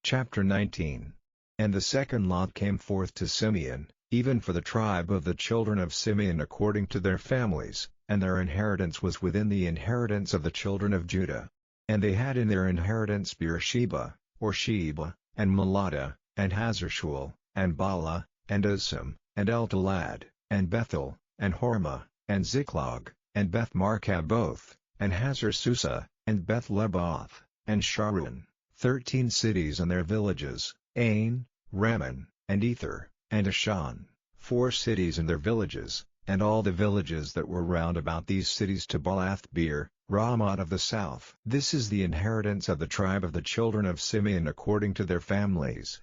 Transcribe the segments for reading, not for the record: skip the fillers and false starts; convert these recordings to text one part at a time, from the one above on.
Chapter 19. And the second lot came forth to Simeon, even for the tribe of the children of Simeon according to their families, and their inheritance was within the inheritance of the children of Judah. And they had in their inheritance Beersheba, or Sheba, and Melada, and Hazar-shual, and Bala, and Osam, and Eltolad, and Bethel, and Hormah, and Ziklag, and Beth-Marcaboth, and Hazar-Susa, and Beth-Leboth, and Sharon, 13 cities and their villages, Ain, Raman, and Ether, and Ashan, 4 cities and their villages, and all the villages that were round about these cities to Baalath-beer, Ramat of the south. This is the inheritance of the tribe of the children of Simeon according to their families.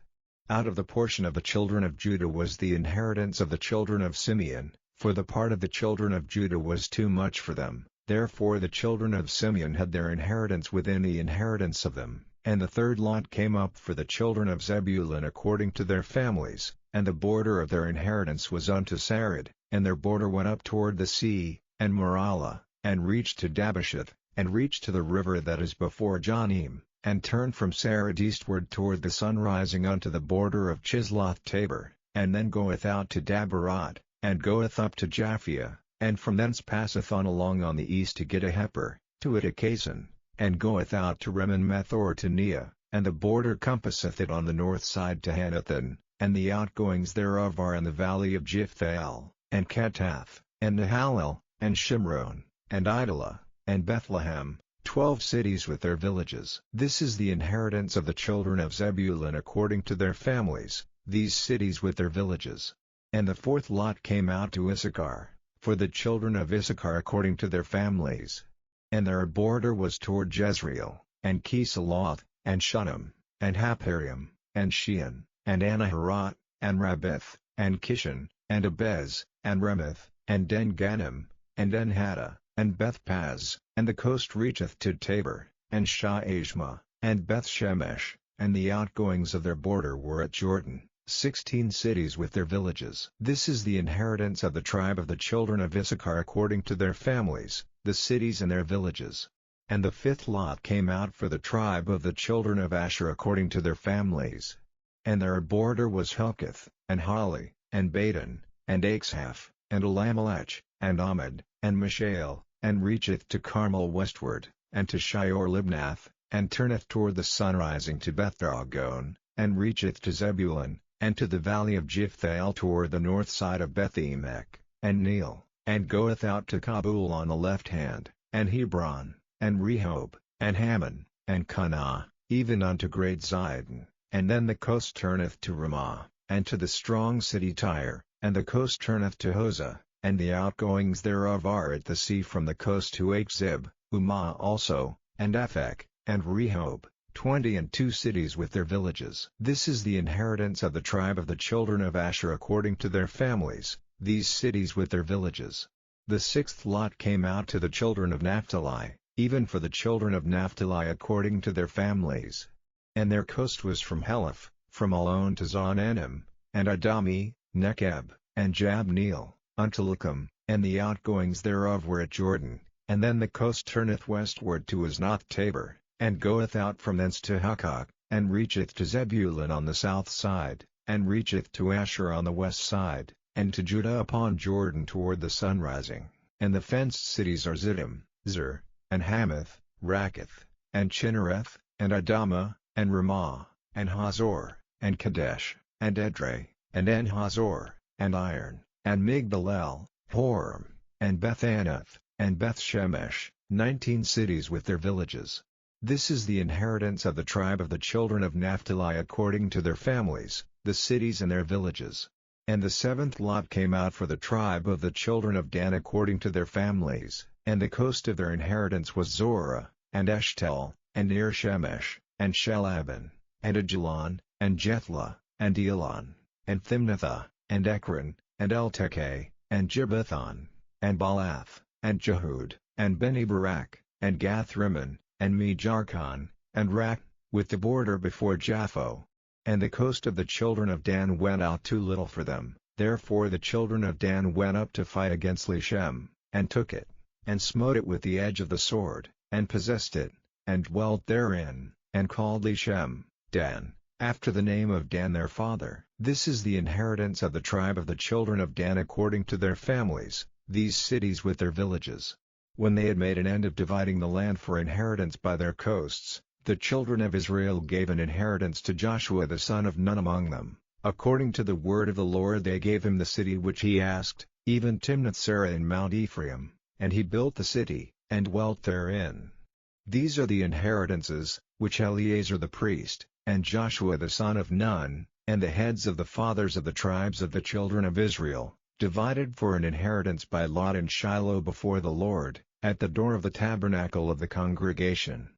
Out of the portion of the children of Judah was the inheritance of the children of Simeon, for the part of the children of Judah was too much for them, therefore the children of Simeon had their inheritance within the inheritance of them. And the third lot came up for the children of Zebulun according to their families, and the border of their inheritance was unto Sarid, and their border went up toward the sea, and Maralah, and reached to Dabasheth, and reached to the river that is before Jonim, and turned from Sarid eastward toward the sun rising unto the border of Chisloth-Tabor, and then goeth out to Dabarat, and goeth up to Japhia, and from thence passeth on along on the east to Gittaheper, to Ittakason, and goeth out to Remon-meth or to Nea, and the border compasseth it on the north side to Hanathan, and the outgoings thereof are in the valley of Jiphthahel, and Kattath, and Nahalel, and Shimron, and Idalah, and Bethlehem, 12 cities with their villages. This is the inheritance of the children of Zebulun according to their families, these cities with their villages. And the fourth lot came out to Issachar, for the children of Issachar according to their families. And their border was toward Jezreel, and Kisaloth, and Shunem, and Hapharaim, and Shean, and Anaharat, and Rabbith, and Kishan, and Abez, and Remoth, and Den-Ganim, and En-Hattah, and Beth-Paz, and the coast reacheth to Tabor, and Shah-Ashma, and Beth-Shemesh, and the outgoings of their border were at Jordan, 16 cities with their villages. This is the inheritance of the tribe of the children of Issachar according to their families, the cities and their villages. And the fifth lot came out for the tribe of the children of Asher according to their families. And their border was Helkath, and Hali, and Badon, and Achshaph, and Elamelech, and Ahmad, and Mishael, and reacheth to Carmel westward, and to Shior-Libnath, and turneth toward the sun rising to Beth-Dagon, and reacheth to Zebulun, and to the valley of Jiphthahel toward the north side of Beth-Emek, and Neel, and goeth out to Kabul on the left hand, and Hebron, and Rehob, and Hammon, and Kanah, even unto great Zidon, and then the coast turneth to Ramah, and to the strong city Tyre, and the coast turneth to Hosah, and the outgoings thereof are at the sea from the coast to Achzib, Umah also, and Aphek, and Rehob, 22 cities with their villages. This is the inheritance of the tribe of the children of Asher according to their families, these cities with their villages. The sixth lot came out to the children of Naphtali, even for the children of Naphtali according to their families. And their coast was from Heleph, from Alon to Zonanim, and Adami, Nekeb, and Jabneel, unto Lucum, and the outgoings thereof were at Jordan, and then the coast turneth westward to Aznoth-Tabor, and goeth out from thence to Hukkok, and reacheth to Zebulun on the south side, and reacheth to Asher on the west side, and to Judah upon Jordan toward the sun rising. And the fenced cities are Ziddim, Zer, and Hamath, Rakkath, and Chinnereth, and Adamah, and Ramah, and Hazor, and Kadesh, and Edrei, and En-Hazor, and Iron, and Migdalel, Horem, and Beth-Anath, and Beth-Shemesh, 19 cities with their villages. This is the inheritance of the tribe of the children of Naphtali according to their families, the cities and their villages. And the seventh lot came out for the tribe of the children of Dan according to their families, and the coast of their inheritance was Zorah, and Eshtel, and Ir-Shemesh, and Shalaban, and Ajalon, and Jethlah, and Elon, and Thimnathah, and Ekron, and Eltekeh, and Gibbethon, and Baalath, and Jehud, and Beni-Barak, and Gath-Rimmon, and Me-Jarkon, and Rak, with the border before Japho. And the coast of the children of Dan went out too little for them, therefore the children of Dan went up to fight against Leshem, and took it, and smote it with the edge of the sword, and possessed it, and dwelt therein, and called Leshem, Dan, after the name of Dan their father. This is the inheritance of the tribe of the children of Dan according to their families, these cities with their villages. When they had made an end of dividing the land for inheritance by their coasts, the children of Israel gave an inheritance to Joshua the son of Nun among them. According to the word of the Lord they gave him the city which he asked, even Timnath-Serah in Mount Ephraim, and he built the city, and dwelt therein. These are the inheritances, which Eleazar the priest, and Joshua the son of Nun, and the heads of the fathers of the tribes of the children of Israel, divided for an inheritance by lot in Shiloh before the Lord, at the door of the tabernacle of the congregation.